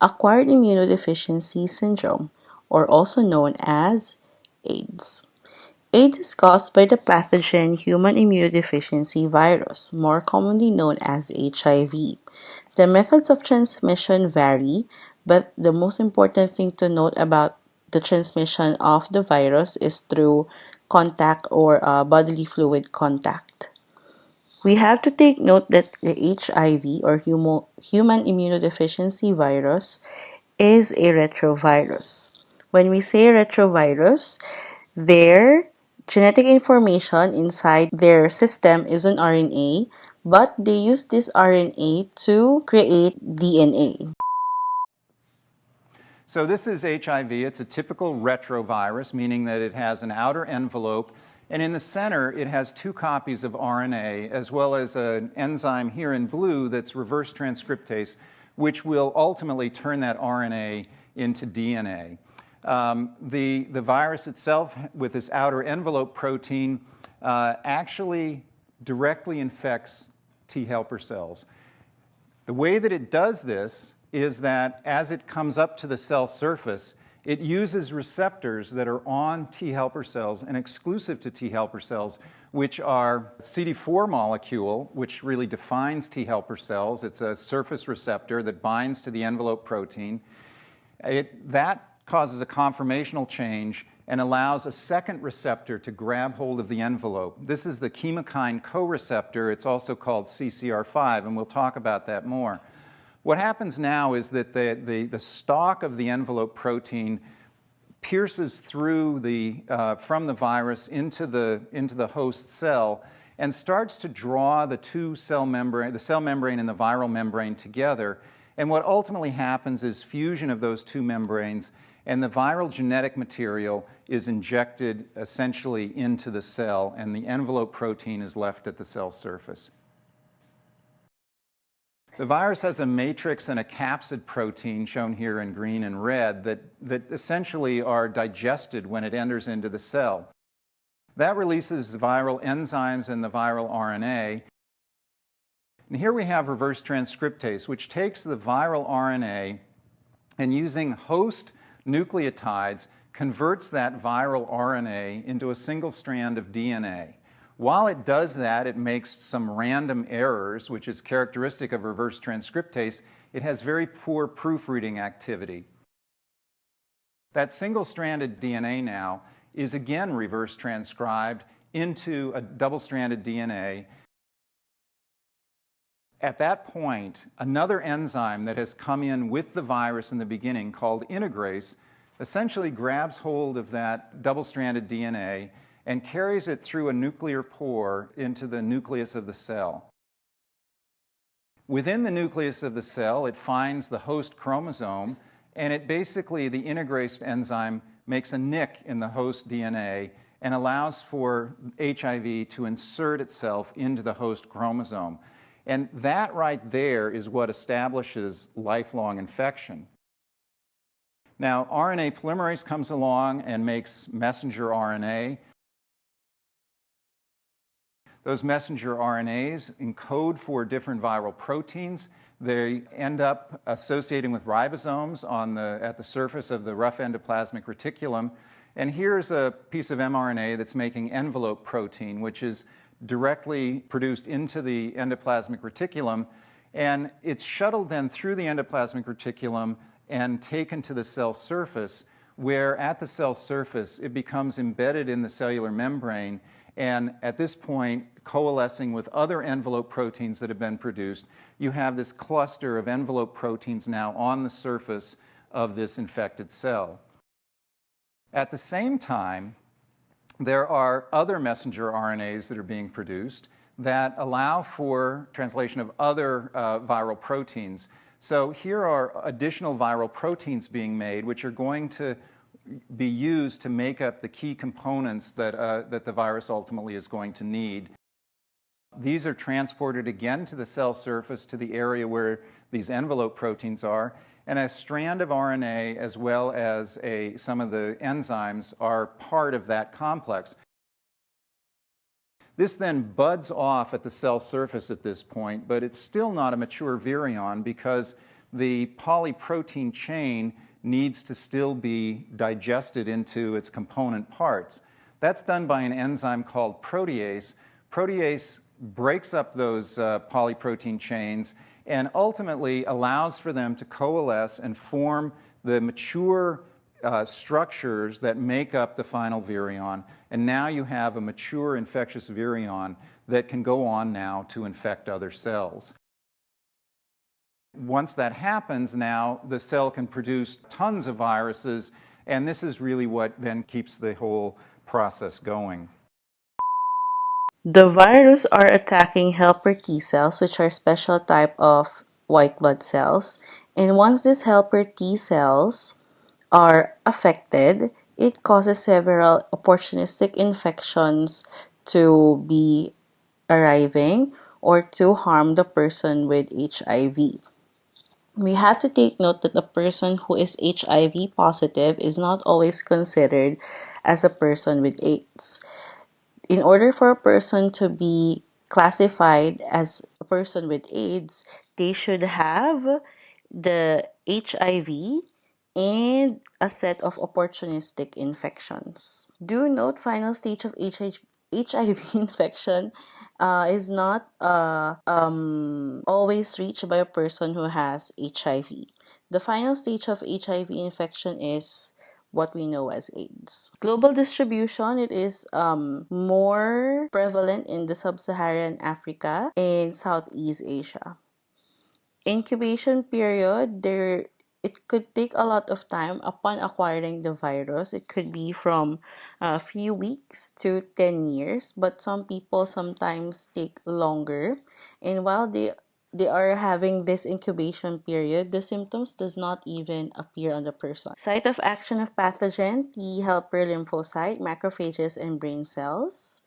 acquired immunodeficiency syndrome, or also known as AIDS. AIDS is caused by the pathogen human immunodeficiency virus, more commonly known as HIV. The methods of transmission vary, but the most important thing to note about the transmission of the virus is through contact or bodily fluid contact. We have to take note that the HIV or human immunodeficiency virus is a retrovirus. When we say retrovirus, their genetic information inside their system is an RNA, but they use this RNA to create DNA. So this is HIV. It's a typical retrovirus, meaning that it has an outer envelope, and in the center it has two copies of RNA, as well as an enzyme here in blue that's reverse transcriptase, which will ultimately turn that RNA into DNA. The virus itself, with this outer envelope protein, actually directly infects T helper cells. The way that it does this is that as it comes up to the cell surface, it uses receptors that are on T helper cells and exclusive to T helper cells, which are CD4 molecule, which really defines T helper cells. It's a surface receptor that binds to the envelope protein. That causes a conformational change and allows a second receptor to grab hold of the envelope. This is the chemokine co-receptor. It's also called CCR5, and we'll talk about that more. What happens now is that the stalk of the envelope protein pierces through from the virus into the host cell and starts to draw the cell membrane and the viral membrane together. And what ultimately happens is fusion of those two membranes, and the viral genetic material is injected essentially into the cell, and the envelope protein is left at the cell surface. The virus has a matrix and a capsid protein, shown here in green and red, that essentially are digested when it enters into the cell. That releases viral enzymes and the viral RNA. And here we have reverse transcriptase, which takes the viral RNA and, using host nucleotides, converts that viral RNA into a single strand of DNA. While it does that, it makes some random errors, which is characteristic of reverse transcriptase. It has very poor proofreading activity. That single-stranded DNA now is again reverse transcribed into a double-stranded DNA. At that point, another enzyme that has come in with the virus in the beginning, called integrase, essentially grabs hold of that double-stranded DNA and carries it through a nuclear pore into the nucleus of the cell. Within the nucleus of the cell, it finds the host chromosome, and the integrase enzyme makes a nick in the host DNA and allows for HIV to insert itself into the host chromosome. And that right there is what establishes lifelong infection. Now, RNA polymerase comes along and makes messenger RNA. Those messenger RNAs encode for different viral proteins. They end up associating with ribosomes at the surface of the rough endoplasmic reticulum. And here's a piece of mRNA that's making envelope protein, which is directly produced into the endoplasmic reticulum. And it's shuttled then through the endoplasmic reticulum and taken to the cell surface, where at the cell surface it becomes embedded in the cellular membrane, and at this point, coalescing with other envelope proteins that have been produced, you have this cluster of envelope proteins now on the surface of this infected cell. At the same time, there are other messenger RNAs that are being produced that allow for translation of other viral proteins. So here are additional viral proteins being made, which are going to be used to make up the key components that the virus ultimately is going to need. These are transported again to the cell surface, to the area where these envelope proteins are, and a strand of RNA as well as some of the enzymes are part of that complex. This then buds off at the cell surface at this point, but it's still not a mature virion because the polyprotein chain needs to still be digested into its component parts. That's done by an enzyme called protease. Protease breaks up those polyprotein chains and ultimately allows for them to coalesce and form the mature structures that make up the final virion. And now you have a mature infectious virion that can go on now to infect other cells. Once that happens, now the cell can produce tons of viruses, and this is really what then keeps the whole process going. The virus are attacking helper T cells, which are special type of white blood cells. And once these helper T cells are affected, it causes several opportunistic infections to be arriving or to harm the person with HIV. We have to take note that a person who is HIV positive is not always considered as a person with AIDS. In order for a person to be classified as a person with AIDS, they should have the HIV and a set of opportunistic infections. Do note final stage of HIV infection is not always reached by a person who has HIV. The final stage of HIV infection is what we know as AIDS. Global distribution, it is more prevalent in the sub-Saharan Africa and Southeast Asia. Incubation period, it could take a lot of time upon acquiring the virus. It could be from a few weeks to 10 years, but some people sometimes take longer. And while they are having this incubation period, the symptoms does not even appear on the person. Site of action of pathogen, T helper lymphocyte, macrophages, and brain cells.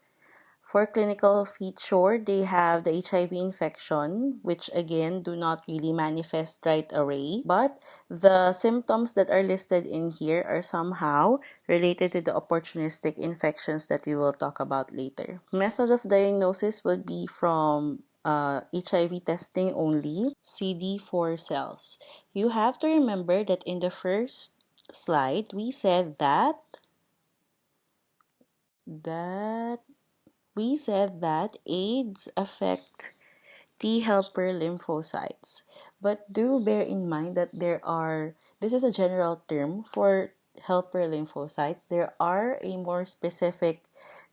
For clinical feature, they have the HIV infection, which again do not really manifest right away. But the symptoms that are listed in here are somehow related to the opportunistic infections that we will talk about later. Method of diagnosis would be from HIV testing only, CD4 cells. You have to remember that in the first slide, we said that AIDS affect T helper lymphocytes. But do bear in mind that this is a general term for helper lymphocytes. There are a more specific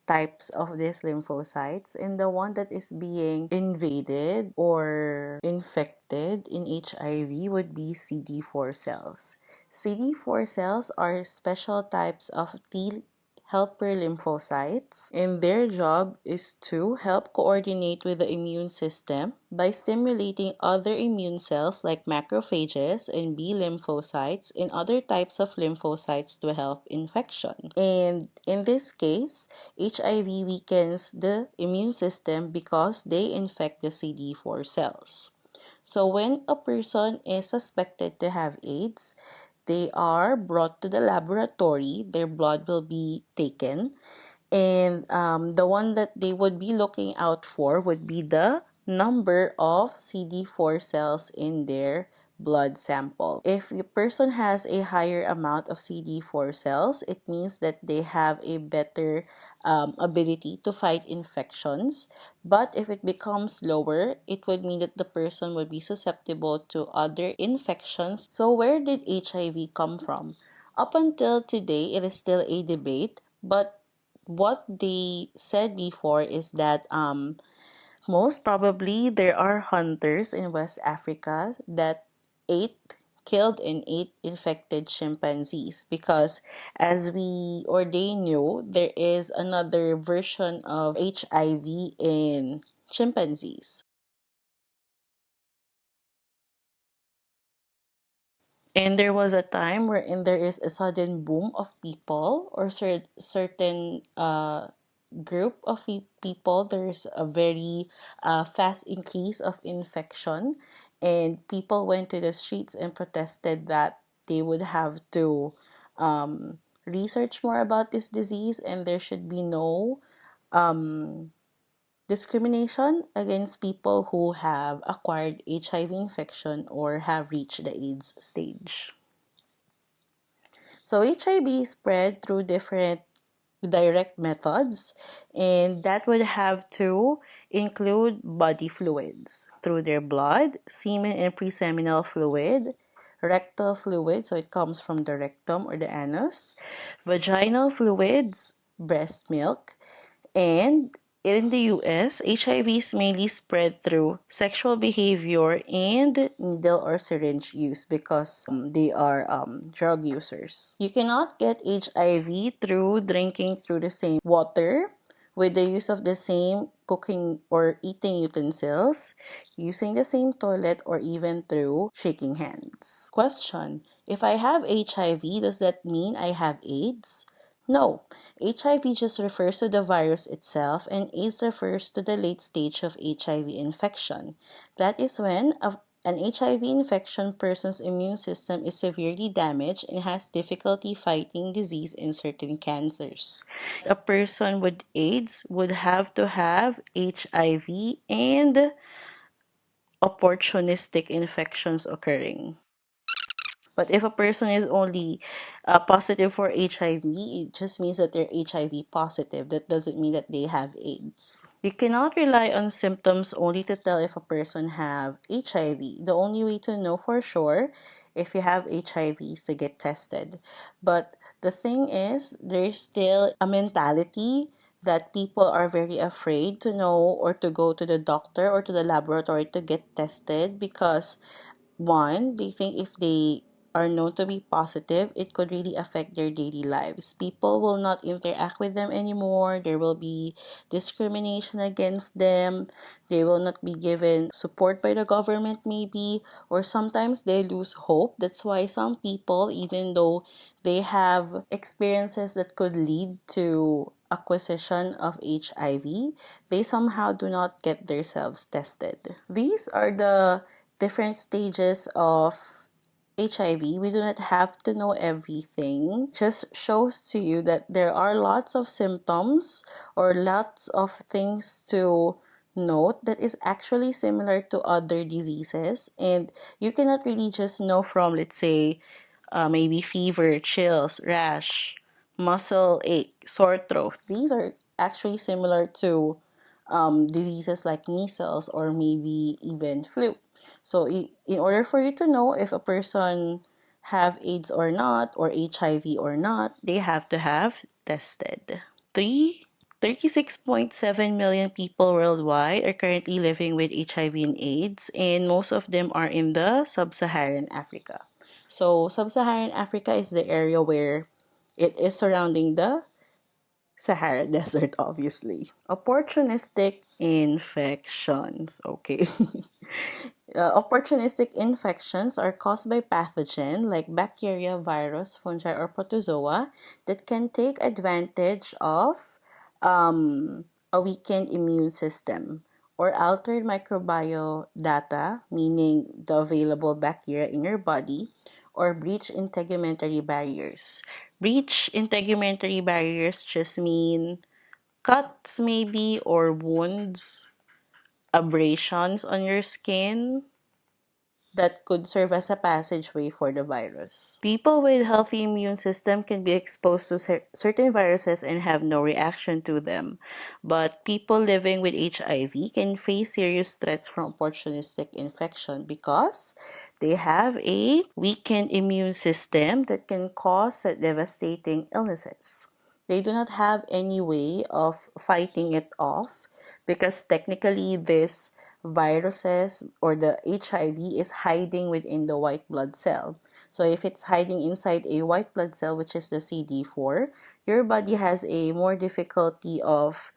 types of these lymphocytes, and the one that is being invaded or infected in HIV would be CD4 cells. CD4 cells are special types of T helper lymphocytes, and their job is to help coordinate with the immune system by stimulating other immune cells like macrophages and B lymphocytes and other types of lymphocytes to help infection. And in this case, HIV weakens the immune system because they infect the CD4 cells. So when a person is suspected to have AIDS, they are brought to the laboratory, their blood will be taken, and the one that they would be looking out for would be the number of CD4 cells in their blood sample. If a person has a higher amount of CD4 cells, it means that they have a better ability to fight infections. But if it becomes lower, it would mean that the person would be susceptible to other infections. So where did HIV come from? Up until today, it is still a debate, but what they said before is that most probably there are hunters in West Africa that killed and ate infected chimpanzees because as we or they knew there is another version of HIV in chimpanzees. And there was a time wherein there is a sudden boom of people or certain group of people. There's a very fast increase of infection, and people went to the streets and protested that they would have to research more about this disease, and there should be no discrimination against people who have acquired HIV infection or have reached the AIDS stage. So HIV is spread through different direct methods, and that would have to include body fluids through their blood, semen and preseminal fluid, rectal fluid, so it comes from the rectum or the anus, vaginal fluids, breast milk, and in the US, HIV is mainly spread through sexual behavior and needle or syringe use because they are drug users. You cannot get HIV through drinking through the same water with the use of the same cooking or eating utensils, using the same toilet, or even through shaking hands. Question: if I have HIV, does that mean I have AIDS? No, HIV just refers to the virus itself, and AIDS refers to the late stage of HIV infection. That is when an HIV infection person's immune system is severely damaged and has difficulty fighting disease in certain cancers. A person with AIDS would have to have HIV and opportunistic infections occurring. But if a person is only positive for HIV, it just means that they're HIV positive. That doesn't mean that they have AIDS. You cannot rely on symptoms only to tell if a person have HIV. The only way to know for sure if you have HIV is to get tested. But the thing is, there's still a mentality that people are very afraid to know or to go to the doctor or to the laboratory to get tested because one, they think if they are known to be positive, it could really affect their daily lives. People will not interact with them anymore. There will be discrimination against them. They will not be given support by the government, maybe, or sometimes they lose hope. That's why some people, even though they have experiences that could lead to acquisition of HIV, they somehow do not get themselves tested. These are the different stages of HIV. We do not have to know everything. Just shows to you that there are lots of symptoms or lots of things to note that is actually similar to other diseases, and you cannot really just know from, let's say, maybe fever, chills, rash, muscle ache, sore throat. These are actually similar to diseases like measles or maybe even flu. So in order for you to know if a person have AIDS or not, or HIV or not, they have to have tested. 36.7 million people worldwide are currently living with HIV and AIDS, and most of them are in the sub-Saharan Africa. So sub-Saharan Africa is the area where it is surrounding the Sahara Desert, obviously. Opportunistic infections. Okay. Opportunistic infections are caused by pathogen like bacteria, virus, fungi, or protozoa that can take advantage of a weakened immune system or altered microbiodata, meaning the available bacteria in your body, or breach integumentary barriers. Breach integumentary barriers just mean cuts maybe or wounds, abrasions on your skin that could serve as a passageway for the virus. People with healthy immune system can be exposed to certain viruses and have no reaction to them. But people living with HIV can face serious threats from opportunistic infection because they have a weakened immune system that can cause devastating illnesses. They do not have any way of fighting it off because technically this viruses or the HIV is hiding within the white blood cell. So if it's hiding inside a white blood cell, which is the CD4, your body has a more difficulty of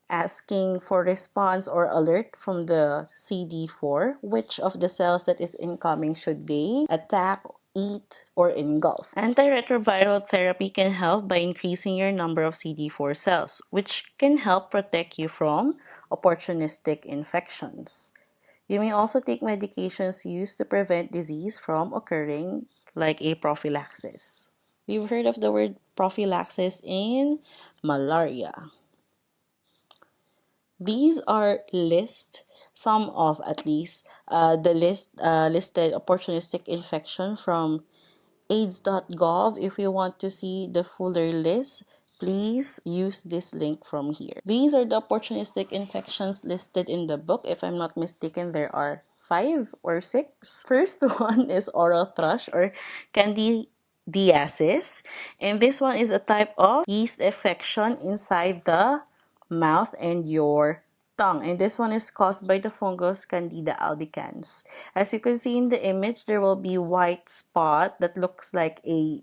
asking for response or alert from the CD4, which of the cells that is incoming should they attack, eat, or engulf. Antiretroviral therapy can help by increasing your number of CD4 cells, which can help protect you from opportunistic infections. You may also take medications used to prevent disease from occurring, like a prophylaxis. We've heard of the word prophylaxis in malaria. These are some of at least the listed opportunistic infection from AIDS.gov. If you want to see the fuller list, please use this link from here. These are the opportunistic infections listed in the book. If I'm not mistaken, there are 5 or 6. First one is oral thrush or candidiasis, and this one is a type of yeast infection inside the mouth and your tongue, and this one is caused by the fungus Candida albicans. As you can see in the image, there will be white spot that looks like a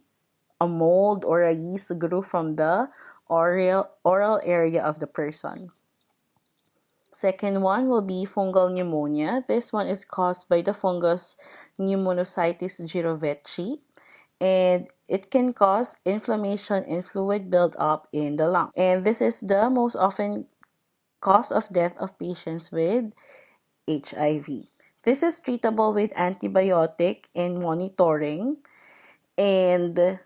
mold or a yeast grew from the oral area of the person. Second one will be fungal pneumonia. This one is caused by the fungus Pneumocystis jirovecii, and it can cause inflammation and fluid buildup in the lung. And this is the most often cause of death of patients with HIV. This is treatable with antibiotic and monitoring, and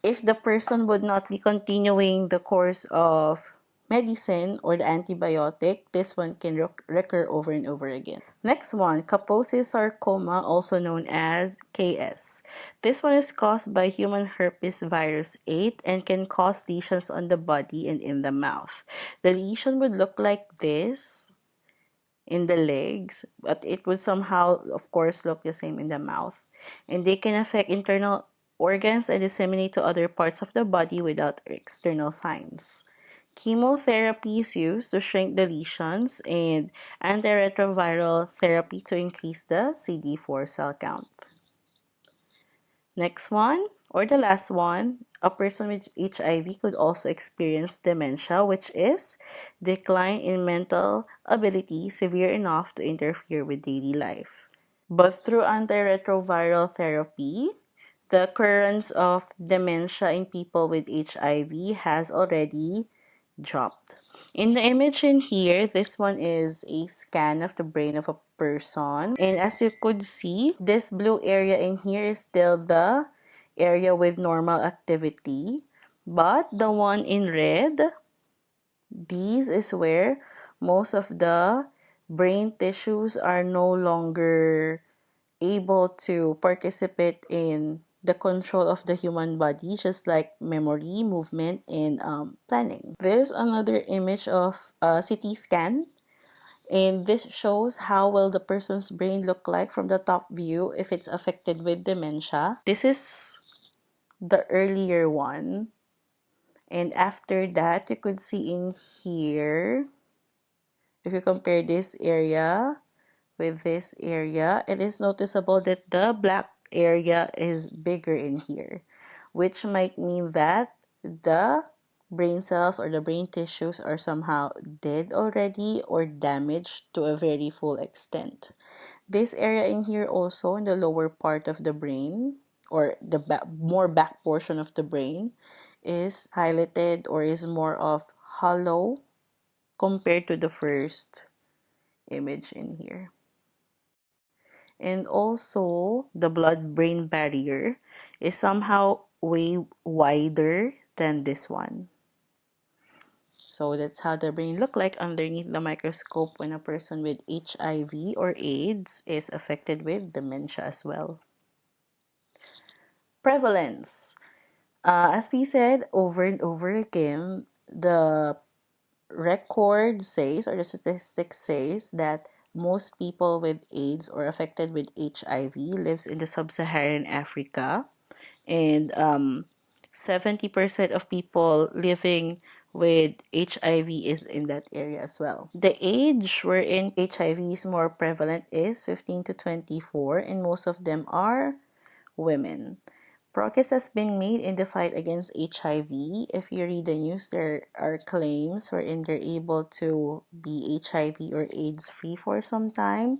if the person would not be continuing the course of medicine or the antibiotic, this one can recur over and over again. Next one, Kaposi sarcoma, also known as KS. This one is caused by human herpes virus 8 and can cause lesions on the body and in the mouth. The lesion would look like this in the legs, but it would somehow, of course, look the same in the mouth. And they can affect internal organs and disseminate to other parts of the body without external signs. Chemotherapy is used to shrink the lesions and antiretroviral therapy to increase the CD4 cell count. Next one, or the last one, a person with HIV could also experience dementia, which is decline in mental ability severe enough to interfere with daily life. But through antiretroviral therapy, the occurrence of dementia in people with HIV has already dropped. In the image in here, this one is a scan of the brain of a person. And as you could see, this blue area in here is still the area with normal activity. But the one in red, this is where most of the brain tissues are no longer able to participate in the control of the human body, just like memory, movement, and planning. There's another image of a CT scan, and this shows how will the person's brain look like from the top view if it's affected with dementia. This is the earlier one, and after that, you could see in here, if you compare this area with this area, it is noticeable that the black area is bigger in here, which might mean that the brain cells or the brain tissues are somehow dead already or damaged to a very full extent. This area in here also in the lower part of the brain or the more back portion of the brain is highlighted or is more of hollow compared to the first image in here. And also, the blood-brain barrier is somehow way wider than this one. So that's how the brain look like underneath the microscope when a person with HIV or AIDS is affected with dementia as well. Prevalence. As we said over and over again, the record says, or the statistics says, that most people with AIDS or affected with HIV lives in the sub-Saharan Africa, and 70% of people living with HIV is in that area as well. The age wherein HIV is more prevalent is 15 to 24, and most of them are women. Progress has been made in the fight against HIV. If you read the news, there are claims wherein they're able to be HIV or AIDS free for some time.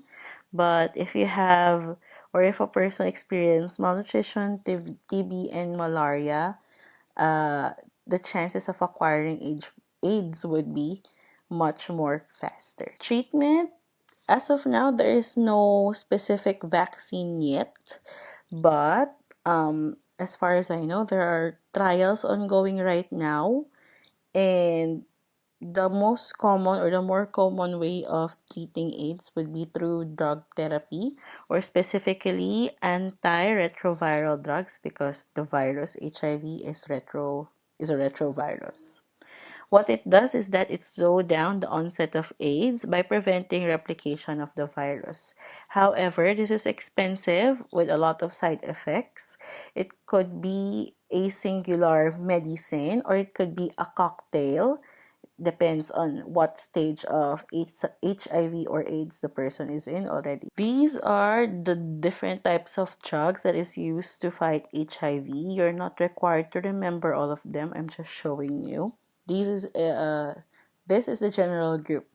But if you have, or if a person experiences malnutrition, TB, and malaria, the chances of acquiring AIDS would be much more faster. Treatment, as of now, there is no specific vaccine yet, but as far as I know, there are trials ongoing right now, and The most common or the more common way of treating AIDS would be through drug therapy or specifically antiretroviral drugs because the virus HIV is a retrovirus. What it does is that it slows down the onset of AIDS by preventing replication of the virus. However, this is expensive with a lot of side effects. It could be a singular medicine or it could be a cocktail. Depends on what stage of HIV or AIDS the person is in already. These are the different types of drugs that is used to fight HIV. You're not required to remember all of them. I'm just showing you. This is the general group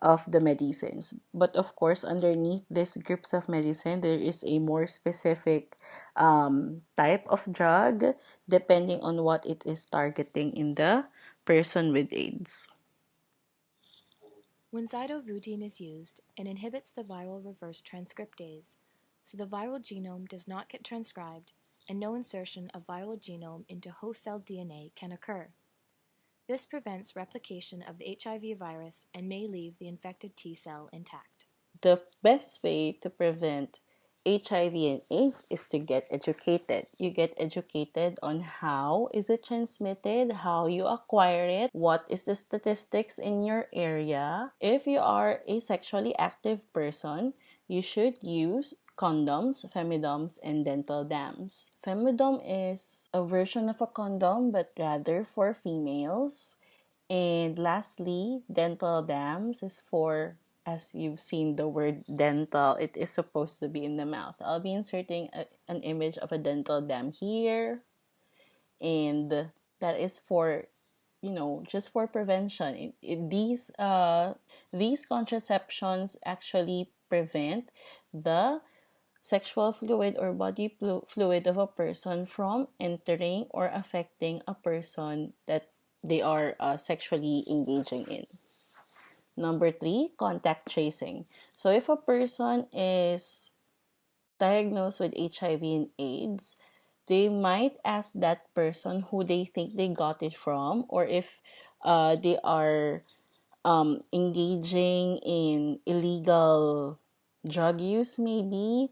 of the medicines. But of course, underneath these groups of medicine, there is a more specific type of drug depending on what it is targeting in the person with AIDS. When zidovudine is used, it inhibits the viral reverse transcriptase, so the viral genome does not get transcribed and no insertion of viral genome into host cell DNA can occur. This prevents replication of the HIV virus and may leave the infected T cell intact. The best way to prevent HIV and AIDS is to get educated. You get educated on how is it transmitted, how you acquire it, what is the statistics in your area. If you are a sexually active person, you should use condoms, femidoms, and dental dams. Femidom is a version of a condom but rather for females. And lastly, dental dams is for, as you've seen the word dental, it is supposed to be in the mouth. I'll be inserting an image of a dental dam here. And that is for, just for prevention. These contraceptions actually prevent the sexual fluid or body fluid of a person from entering or affecting a person that they are sexually engaging in. Number three, contact tracing. So if a person is diagnosed with HIV and AIDS, they might ask that person who they think they got it from, or if they are engaging in illegal drug use, maybe,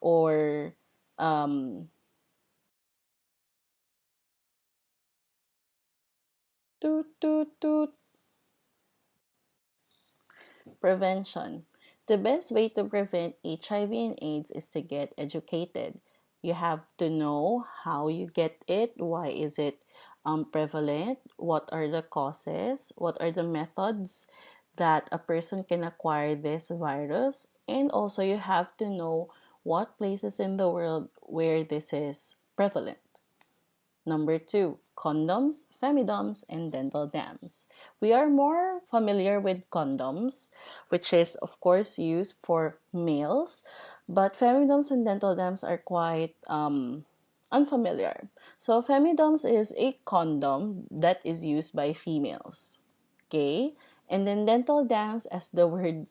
or toot toot toot. Prevention. The best way to prevent HIV and AIDS is to get educated. You have to know how you get it, why is it prevalent, what are the causes, what are the methods that a person can acquire this virus, and also you have to know what places in the world where this is prevalent. Number two, condoms, femidoms, and dental dams. We are more familiar with condoms, which is, of course, used for males, but femidoms and dental dams are quite unfamiliar. So, femidoms is a condom that is used by females. Okay? And then dental dams, as the word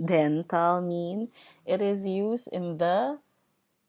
dental mean, it is used in the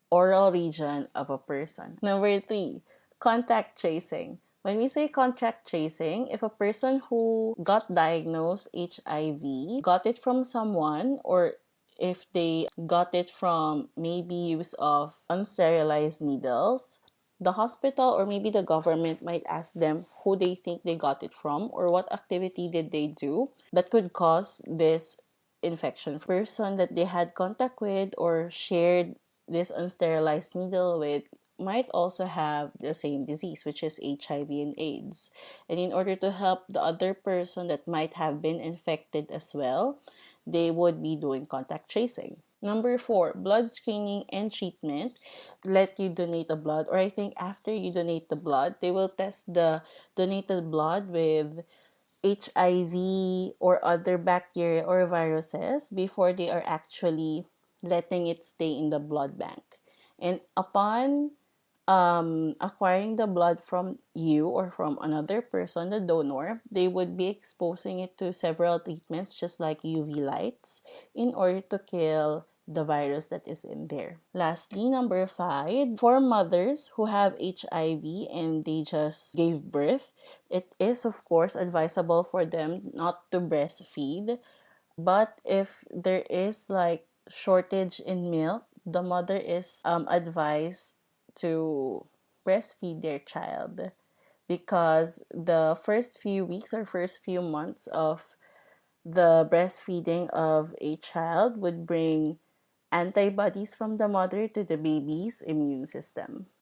oral region of a person. Number three, contact tracing. When we say contact tracing, if a person who got diagnosed HIV got it from someone, or if they got it from maybe use of unsterilized needles, the hospital or maybe the government might ask them who they think they got it from or what activity did they do that could cause this infection. Person that they had contact with or shared this unsterilized needle with might also have the same disease, which is HIV and AIDS. And in order to help the other person that might have been infected as well, they would be doing contact tracing. Number four, blood screening and treatment. Let you donate the blood, or I think after you donate the blood, they will test the donated blood with HIV or other bacteria or viruses before they are actually letting it stay in the blood bank. And upon acquiring the blood from you or from another person, the donor, they would be exposing it to several treatments just like UV lights in order to kill the virus that is in there. Lastly, number 5, for mothers who have HIV and they just gave birth, it is of course advisable for them not to breastfeed. But if there is like shortage in milk, the mother is advised to breastfeed their child, because the first few weeks or first few months of the breastfeeding of a child would bring antibodies from the mother to the baby's immune system.